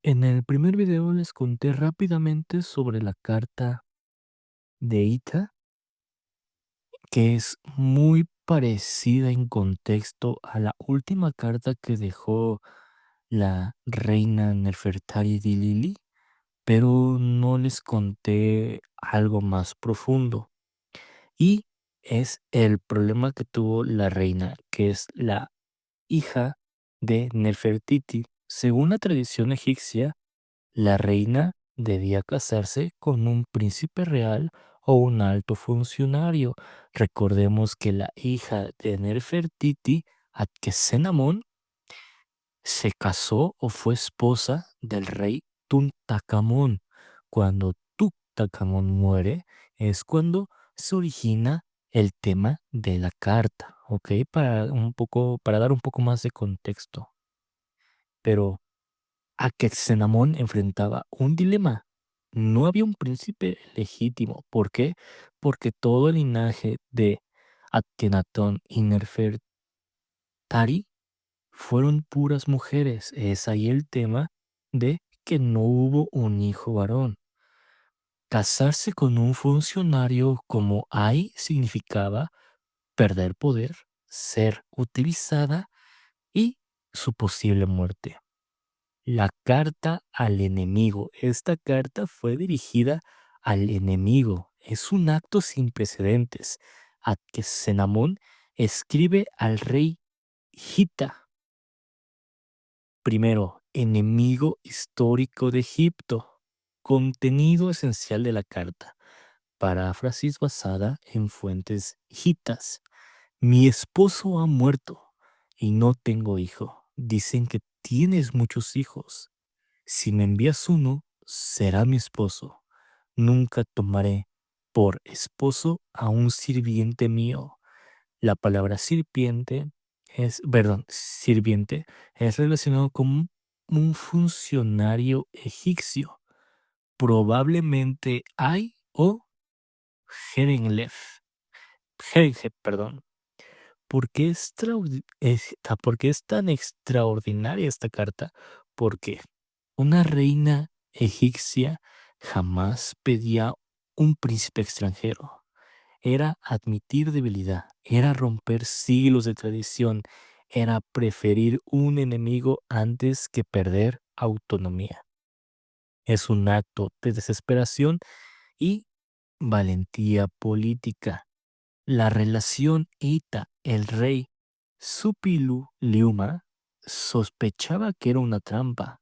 En el primer video les conté rápidamente sobre la carta de Ita, que es muy parecida en contexto a la última carta que dejó la reina Nefertari di Lili, pero no les conté algo más profundo. Y es el problema que tuvo la reina, que es la hija de Nefertiti. Según la tradición egipcia, la reina debía casarse con un príncipe real o un alto funcionario. Recordemos que la hija de Nefertiti, Atkesenamón, se casó o fue esposa del rey Tuntakamón. Cuando Tuntakamón muere es cuando se origina el tema de la carta, ¿ok? Para dar un poco más de contexto. Pero Akexenamón enfrentaba un dilema. No había un príncipe legítimo. ¿Por qué? Porque todo el linaje de Akhenatón y Nefertari fueron puras mujeres. Es ahí el tema de que no hubo un hijo varón. Casarse con un funcionario como Ai significaba perder poder, ser utilizada y su posible muerte. La carta al enemigo. Esta carta fue dirigida al enemigo. Es un acto sin precedentes. Adkesenamón escribe al rey Hita, primero, enemigo histórico de Egipto. Contenido esencial de la carta. Paráfrasis basada en fuentes hitas. Mi esposo ha muerto y no tengo hijo. Dicen que tienes muchos hijos. Si me envías uno, será mi esposo. Nunca tomaré por esposo a un sirviente mío. La palabra sirviente es relacionado con un funcionario egipcio, probablemente Ay o Herenlef. Herenheb, perdón. ¿Por qué es tan extraordinaria esta carta? Porque una reina egipcia jamás pedía un príncipe extranjero. Era admitir debilidad, era romper siglos de tradición, era preferir un enemigo antes que perder autonomía. Es un acto de desesperación y valentía política. La relación Ita, el rey Supilu Liuma, sospechaba que era una trampa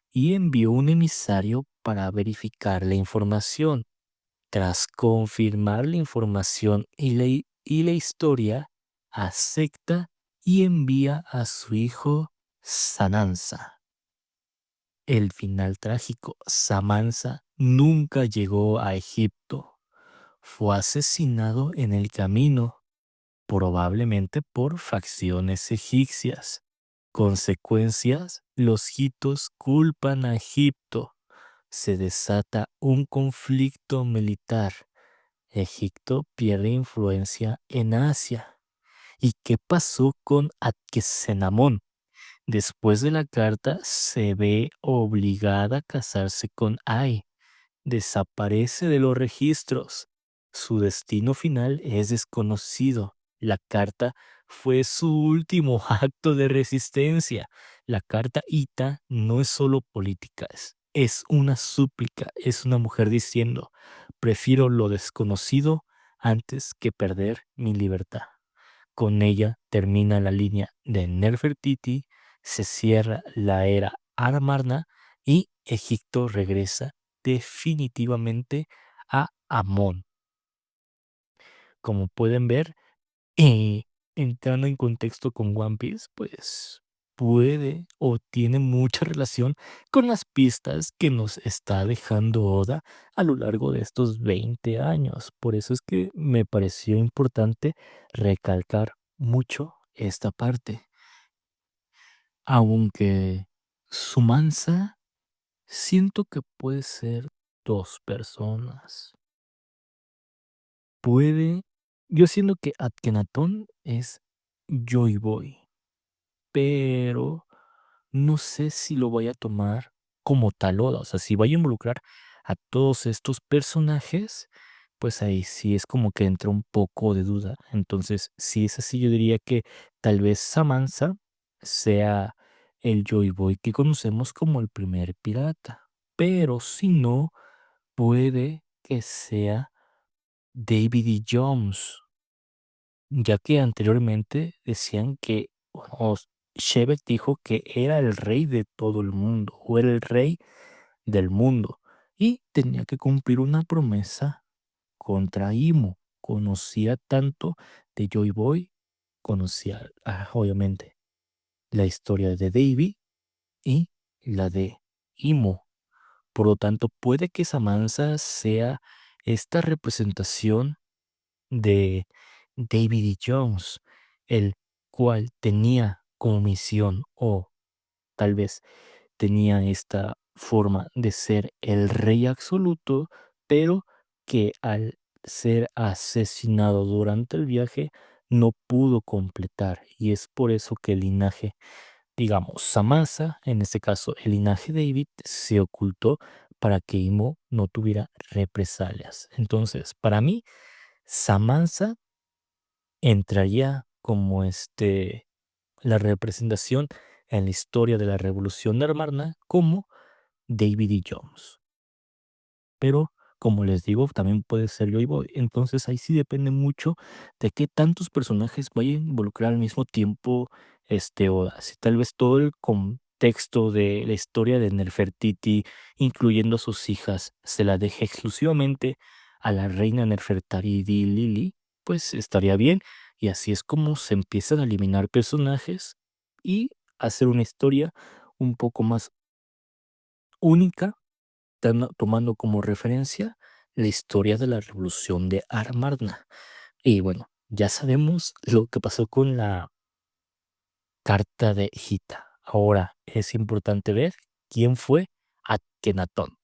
y envió un emisario para verificar la información. Tras confirmar la información y la historia, acepta y envía a su hijo Sanansa. El final trágico, Samansa nunca llegó a Egipto. Fue asesinado en el camino, probablemente por facciones egipcias. Consecuencias, los hitos culpan a Egipto. Se desata un conflicto militar. Egipto pierde influencia en Asia. ¿Y qué pasó con Adkesenamón? Después de la carta se ve obligada a casarse con Ay. Desaparece de los registros. Su destino final es desconocido. La carta fue su último acto de resistencia. La carta Ita no es solo política, es una súplica, es una mujer diciendo, prefiero lo desconocido antes que perder mi libertad. Con ella termina la línea de Nefertiti, se cierra la era Amarna y Egipto regresa definitivamente a Amón. Como pueden ver, entrando en contexto con One Piece, pues puede o tiene mucha relación con las pistas que nos está dejando Oda a lo largo de estos 20 años. Por eso es que me pareció importante recalcar mucho esta parte. Aunque Sumansa siento que puede ser dos personas. Yo siento que Akhenaton es Joy Boy, pero no sé si lo voy a tomar como tal Oda. O sea, si voy a involucrar a todos estos personajes, pues ahí sí es como que entra un poco de duda. Entonces, si es así, yo diría que tal vez Samantha sea el Joy Boy que conocemos como el primer pirata. Pero si no, puede que sea David E. Jones, ya que anteriormente decían que, o Shebeck dijo que era el rey de todo el mundo, o era el rey del mundo, y tenía que cumplir una promesa contra Imo. Conocía tanto de Joy Boy, conocía obviamente la historia de Davy y la de Imo. Por lo tanto, puede que Samantha sea esta representación de David E. Jones, el cual tenía como misión o tal vez tenía esta forma de ser el rey absoluto, pero que al ser asesinado durante el viaje no pudo completar. Y es por eso que el linaje, digamos, Samasa, en este caso el linaje David, se ocultó para que Imo no tuviera represalias. Entonces, para mí, Samasa entraría como la representación en la historia de la Revolución de Armarna como David E. Jones. Pero, como les digo, también puede ser Joy Boy. Entonces ahí sí depende mucho de qué tantos personajes vayan a involucrar al mismo tiempo Oda. Si tal vez todo el contexto de la historia de Nefertiti, incluyendo a sus hijas, se la deje exclusivamente a la reina Nefertari Lili, pues estaría bien. Y así es como se empiezan a eliminar personajes y hacer una historia un poco más única, tomando como referencia la historia de la revolución de Armarna. Y bueno, ya sabemos lo que pasó con la carta de Gita. Ahora es importante ver quién fue Atkenatón.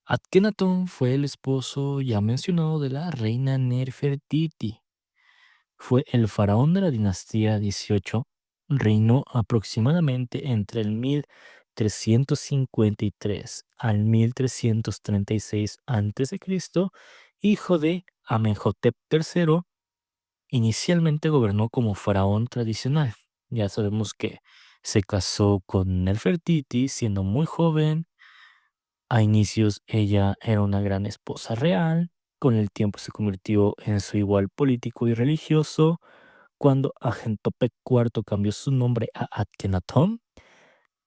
Atkenatón fue el esposo ya mencionado de la reina Nefertiti. Fue el faraón de la dinastía 18, reinó aproximadamente entre el 1353 al 1336 a.C., hijo de Amenhotep III. Inicialmente gobernó como faraón tradicional. Ya sabemos que se casó con Nefertiti siendo muy joven. A inicios ella era una gran esposa real. Con el tiempo se convirtió en su igual político y religioso. Cuando Agentopec IV cambió su nombre a Akhenaton,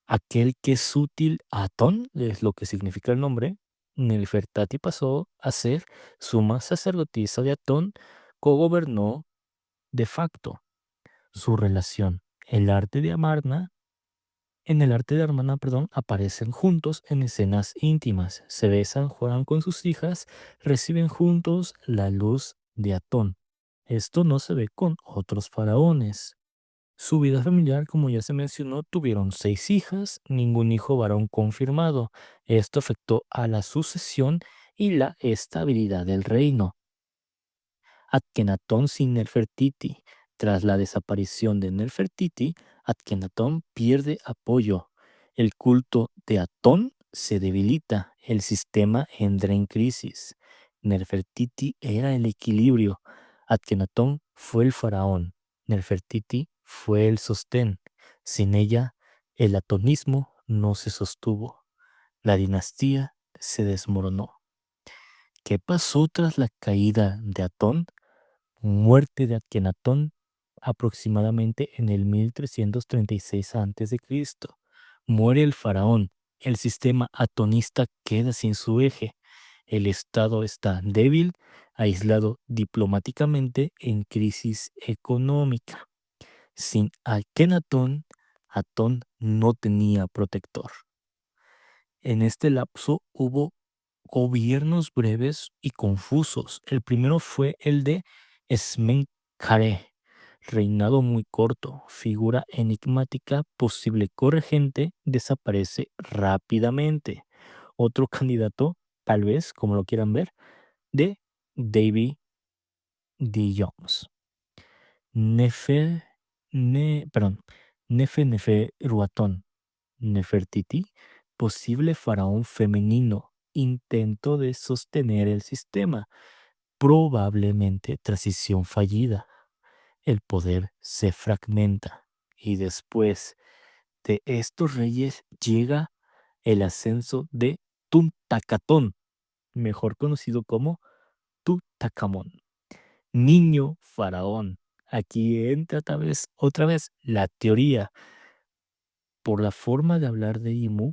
aquel que es útil a Atón, es lo que significa el nombre, Nefertati pasó a ser suma sacerdotisa de Atón, cogobernó de facto su relación. En el arte de Amarna, perdón, aparecen juntos en escenas íntimas, se besan, juegan con sus hijas, reciben juntos la luz de Atón. Esto no se ve con otros faraones. Su vida familiar, como ya se mencionó, tuvieron 6 hijas, ningún hijo varón confirmado. Esto afectó a la sucesión y la estabilidad del reino. Akhenatón sin Nefertiti. Tras la desaparición de Nefertiti, Akhenatón pierde apoyo. El culto de Atón se debilita. El sistema entra en crisis. Nefertiti era el equilibrio. Akhenatón fue el faraón. Nefertiti fue el sostén. Sin ella, el atonismo no se sostuvo. La dinastía se desmoronó. ¿Qué pasó tras la caída de Atón? Muerte de Akenatón aproximadamente en el 1336 a.C. Muere el faraón. El sistema atonista queda sin su eje. El Estado está débil, aislado diplomáticamente, en crisis económica. Sin Akenatón, Atón no tenía protector. En este lapso hubo gobiernos breves y confusos. El primero fue el de Smenkhare, reinado muy corto, figura enigmática, posible corregente, desaparece rápidamente. Otro candidato, tal vez, como lo quieran ver, de David D. Jones. Nefer, perdón, Neferuatón Nefertiti posible faraón femenino, intento de sostener el sistema, probablemente transición fallida. El poder se fragmenta y después de estos reyes llega el ascenso de Tuntakatón, mejor conocido como Tutankhamón, niño faraón. Aquí entra otra vez la teoría. Por la forma de hablar de Imu,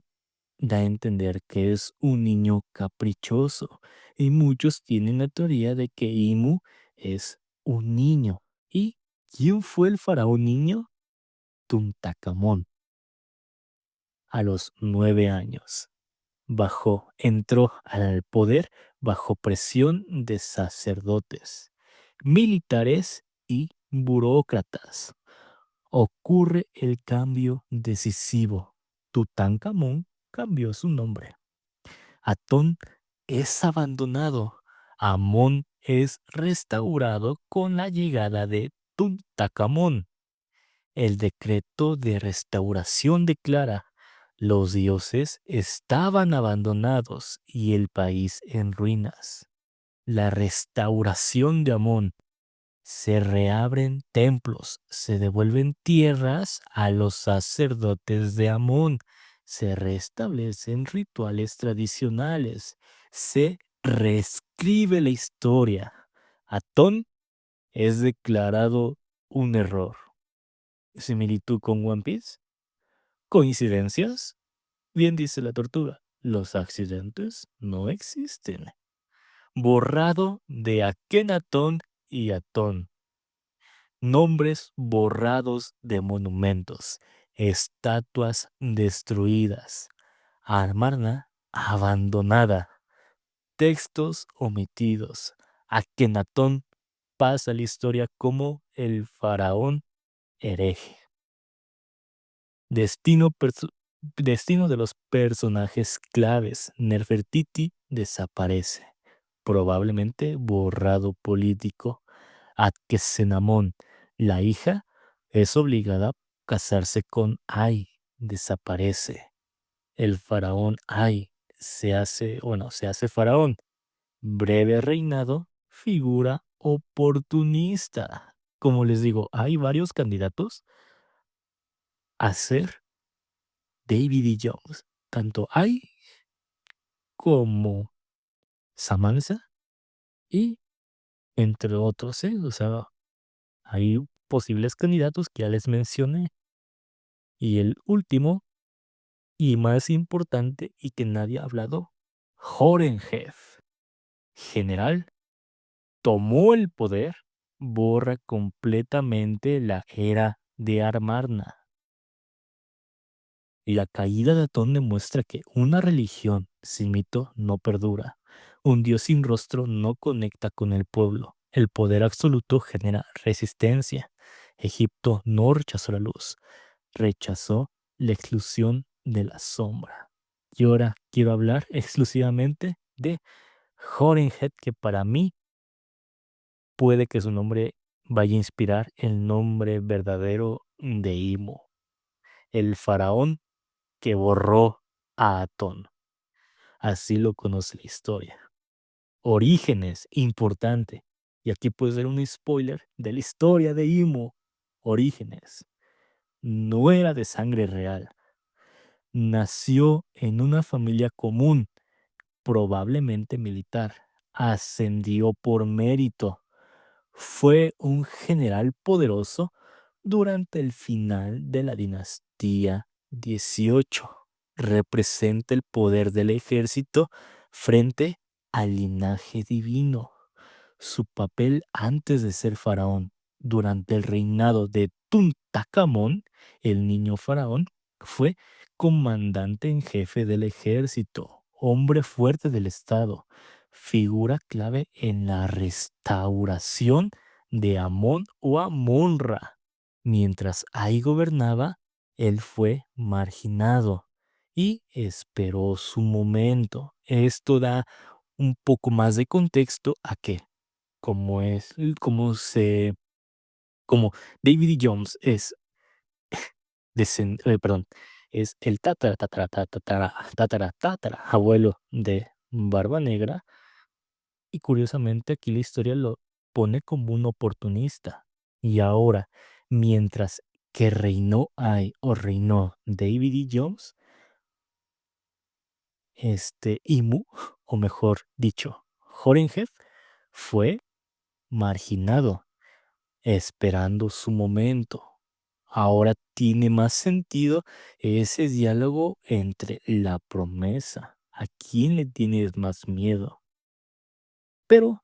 da a entender que es un niño caprichoso. Y muchos tienen la teoría de que Imu es un niño. ¿Y quién fue el faraón niño? Tuntakamón. A los 9 años. Entró al poder bajo presión de sacerdotes, militares y burócratas. Ocurre el cambio decisivo. Tutankamón cambió su nombre. Atón es abandonado. Amón es restaurado con la llegada de Tuntakamón. El decreto de restauración declara: los dioses estaban abandonados y el país en ruinas. La restauración de Amón: se reabren templos, se devuelven tierras a los sacerdotes de Amón, se restablecen rituales tradicionales, se reescribe la historia. Atón es declarado un error. ¿Similitud con One Piece? ¿Coincidencias? Bien dice la tortuga, los accidentes no existen. Borrado de Akenatón y Atón. Nombres borrados de monumentos, estatuas destruidas, Amarna abandonada, textos omitidos. Akenatón pasa a la historia como el faraón hereje. Destino, destino de los personajes claves. Nefertiti desaparece, probablemente borrado político. Adkesenamón, la hija, es obligada a casarse con Ay, desaparece. El faraón Ay se hace faraón. Breve reinado, figura oportunista. Como les digo, hay varios candidatos a ser David y Jones. Tanto Ay como Samansa y entre otros, ¿eh? O sea, hay posibles candidatos que ya les mencioné. Y el último y más importante y que nadie ha hablado, Horemheb, general, tomó el poder, borra completamente la era de Amarna. Y la caída de Atón demuestra que una religión sin mito no perdura. Un dios sin rostro no conecta con el pueblo. El poder absoluto genera resistencia. Egipto no rechazó la luz, rechazó la exclusión de la sombra. Y ahora quiero hablar exclusivamente de Horemheb, que para mí puede que su nombre vaya a inspirar el nombre verdadero de Imo, el faraón que borró a Atón. Así lo conoce la historia. Orígenes, importante. Y aquí puede ser un spoiler de la historia de Imo. Orígenes. No era de sangre real. Nació en una familia común, probablemente militar. Ascendió por mérito. Fue un general poderoso durante el final de la dinastía 18. Representa el poder del ejército frente al linaje divino. Su papel antes de ser faraón, durante el reinado de Tuntakamón, el niño faraón, fue comandante en jefe del ejército, hombre fuerte del estado, figura clave en la restauración de Amón o Amonra. Mientras ahí gobernaba, él fue marginado y esperó su momento. Esto da un poco más de contexto a que, como es, como se, como David E. Jones es, perdón, es el tatara abuelo de Barba Negra, y curiosamente aquí la historia lo pone como un oportunista. Y ahora, mientras que reinó Ai o reinó David E. Jones, Imu, o mejor dicho, Horemheb, fue marginado, esperando su momento. Ahora tiene más sentido ese diálogo entre la promesa. ¿A quién le tienes más miedo? Pero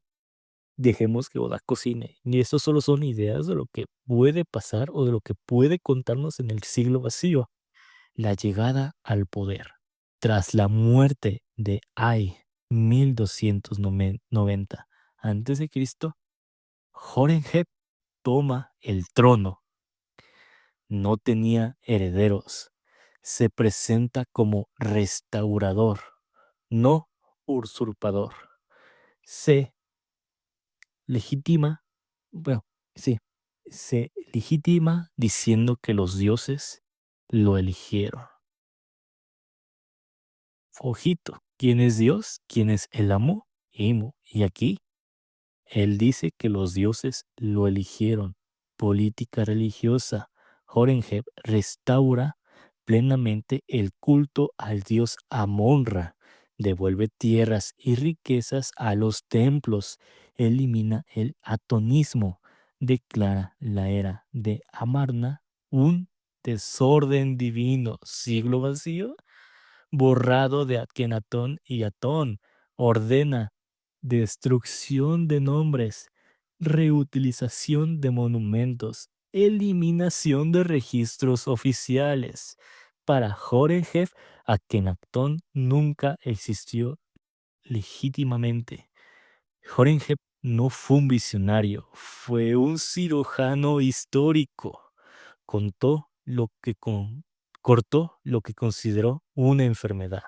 dejemos que Oda cocine. Y esto solo son ideas de lo que puede pasar o de lo que puede contarnos en el siglo vacío. La llegada al poder. Tras la muerte de Ai, 1290 a.C., Horemheb toma el trono. No tenía herederos. Se presenta como restaurador, no usurpador. Se legitima, bueno, sí, se legitima diciendo que los dioses lo eligieron. Ojito, ¿quién es Dios? ¿Quién es el amo? Imu. Y aquí él dice que los dioses lo eligieron. Política religiosa. Horemheb restaura plenamente el culto al dios Amon-Ra. Devuelve tierras y riquezas a los templos. Elimina el atonismo. Declara la era de Amarna un desorden divino. Siglo vacío borrado de Akhenatón y Atón. Ordena destrucción de nombres, reutilización de monumentos, eliminación de registros oficiales. Para Horemheb, Akhenatón nunca existió legítimamente. Horemheb no fue un visionario, fue un cirujano histórico. Contó lo que cortó lo que consideró una enfermedad.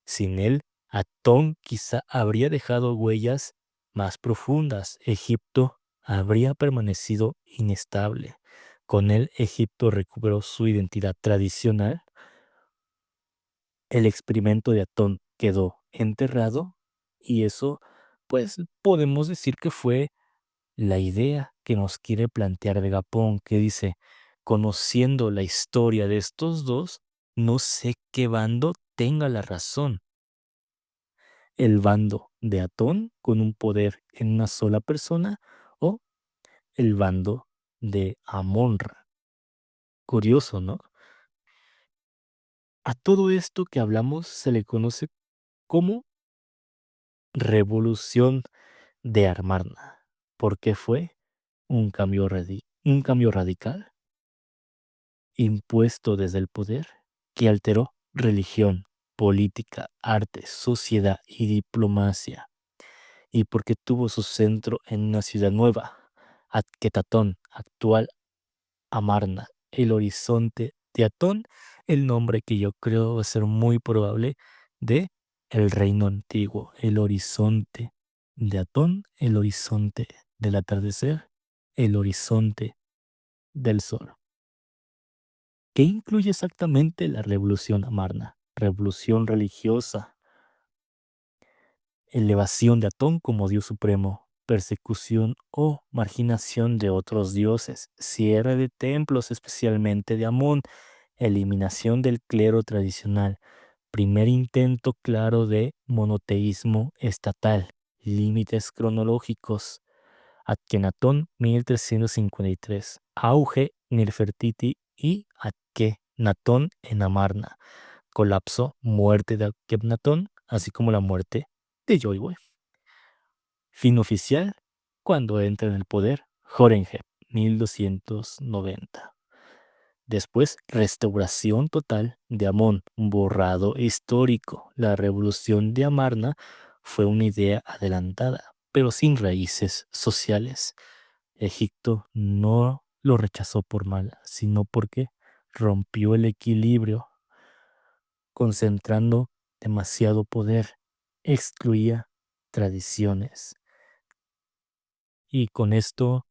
Sin él, Atón quizá habría dejado huellas más profundas. Egipto habría permanecido inestable. Con él, Egipto recuperó su identidad tradicional. El experimento de Atón quedó enterrado y eso, pues, podemos decir que fue la idea que nos quiere plantear Vegapunk, que dice, conociendo la historia de estos dos, no sé qué bando tenga la razón. El bando de Atón con un poder en una sola persona o el bando de Amon-Ra. Curioso, ¿no? A todo esto que hablamos se le conoce como Revolución de Amarna, porque fue un cambio radical impuesto desde el poder que alteró religión, política, arte, sociedad y diplomacia, y porque tuvo su centro en una ciudad nueva, Atquetatón, actual Amarna, el horizonte de Atón, el nombre que yo creo va a ser muy probable de el reino antiguo, el horizonte de Atón, el horizonte del atardecer, el horizonte del sol. ¿Qué incluye exactamente la revolución Amarna? Revolución religiosa, elevación de Atón como dios supremo, persecución o marginación de otros dioses, cierre de templos especialmente de Amón, eliminación del clero tradicional, primer intento claro de monoteísmo estatal, límites cronológicos, Akhenatón 1353, auge Nefertiti y Akhenatón en Amarna, colapso, muerte de Akhenatón, así como la muerte de Yoiwe. Fin oficial, cuando entra en el poder Horemheb, 1290. Después, restauración total de Amón, borrado histórico. La revolución de Amarna fue una idea adelantada, pero sin raíces sociales. Egipto no lo rechazó por mal, sino porque rompió el equilibrio, concentrando demasiado poder, excluía tradiciones. Y con esto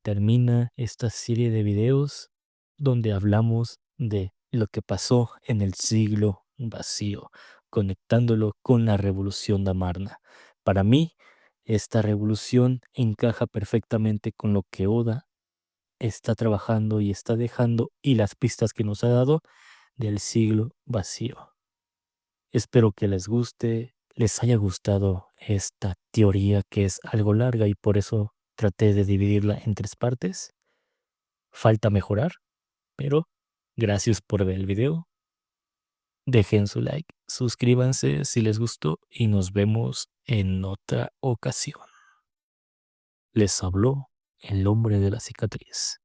termina esta serie de videos donde hablamos de lo que pasó en el siglo vacío, conectándolo con la revolución de Amarna. Para mí, esta revolución encaja perfectamente con lo que Oda está trabajando y está dejando y las pistas que nos ha dado del siglo vacío. Espero que les guste, les haya gustado esta teoría que es algo larga y por eso traté de dividirla en 3 partes. Falta mejorar, pero gracias por ver el video. Dejen su like, suscríbanse si les gustó y nos vemos en otra ocasión. Les habló el hombre de la cicatriz.